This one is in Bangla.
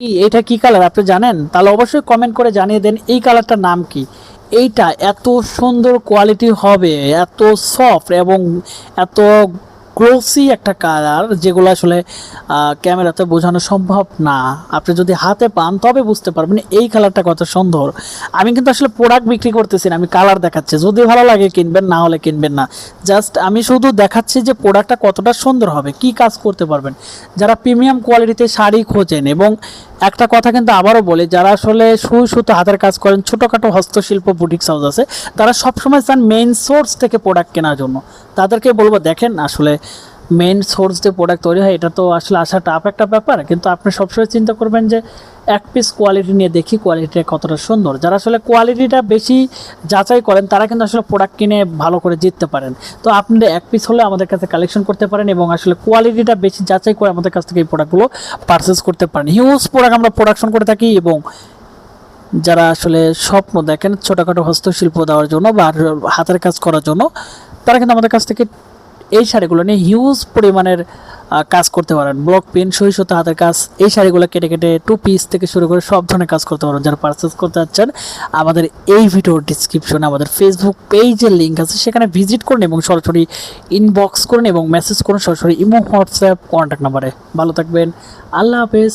এটা কি কালার আপনি জানেন? তাহলে অবশ্যই কমেন্ট করে জানিয়ে দেন এই কালারটার নাম কি। এইটা এত সুন্দর কোয়ালিটি হবে, এত সফট এবং এত গ্লোসি একটা কালার, যেগুলো আসলে ক্যামেরাতে বোঝানো সম্ভব না। আপনি যদি হাতে পান তবে বুঝতে পারবেন এই কালারটা কত সুন্দর। আমি কিন্তু আসলে প্রোডাক্ট বিক্রি করতেছি না, আমি কালার দেখাচ্ছি। যদি ভালো লাগে কিনবেন, না হলে কিনবেন না। জাস্ট আমি শুধু দেখাচ্ছি যে প্রোডাক্টটা কতটা সুন্দর হবে, কি কাজ করতে পারবেন। যারা প্রিমিয়াম কোয়ালিটিতে শাড়ি খোঁজেন, এবং একটা কথা কিন্তু আবারও বলি, যারা আসলে সুই সুতো হাতের কাজ করেন, ছোটোখাটো হস্তশিল্প বুটিক হাউস আছে, তারা সবসময় চান মেইন সোর্স থেকে প্রোডাক্ট কেনার জন্য। তাদেরকে বলবো, দেখেন আসলে মেইন সোর্স যে প্রোডাক্ট তৈরি হয় এটা তো আসলে আসা টাফ একটা ব্যাপার, কিন্তু আপনি সবসময় চিন্তা করবেন যে এক পিস কোয়ালিটি নিয়ে দেখি কোয়ালিটিটা কতটা সুন্দর। যারা আসলে কোয়ালিটিটা বেশি যাচাই করেন তারা কিন্তু আসলে প্রোডাক্ট কিনে ভালো করে জিততে পারেন। তো আপনারা এক পিস হলে আমাদের কাছে কালেকশন করতে পারেন এবং আসলে কোয়ালিটিটা বেশি যাচাই করে আমাদের কাছ থেকে এই প্রোডাক্টগুলো পারচেস করতে পারেন। হিউজ প্রোডাক্ট আমরা প্রোডাকশন করে থাকি, এবং যারা আসলে স্বপ্ন দেখেন ছোটোখাটো হস্তশিল্প দেওয়ার জন্য বা হাতের কাজ করার জন্য, তারা কিন্তু আমাদের কাছ থেকে এই শাড়িগুলো নিয়ে হিউজ পরিমাণের কাজ করতে পারেন। ব্লক প্রিন্ট, সুই সুতো হাতের কাজ, এই শাড়িগুলো কেটে কেটে 2 পিস থেকে শুরু করে সব ধরনের কাজ করতে পারেন। যারা পারচেস করতে যাচ্ছেন, আমাদের এই ভিডিওর ডিসক্রিপশনে আমাদের ফেসবুক পেজের লিঙ্ক আছে, সেখানে ভিজিট করুন এবং সরাসরি ইনবক্স করুন এবং মেসেজ করুন সরাসরি ইমো, হোয়াটসঅ্যাপ, কন্ট্যাক্ট নাম্বারে। ভালো থাকবেন, আল্লাহ হাফেজ।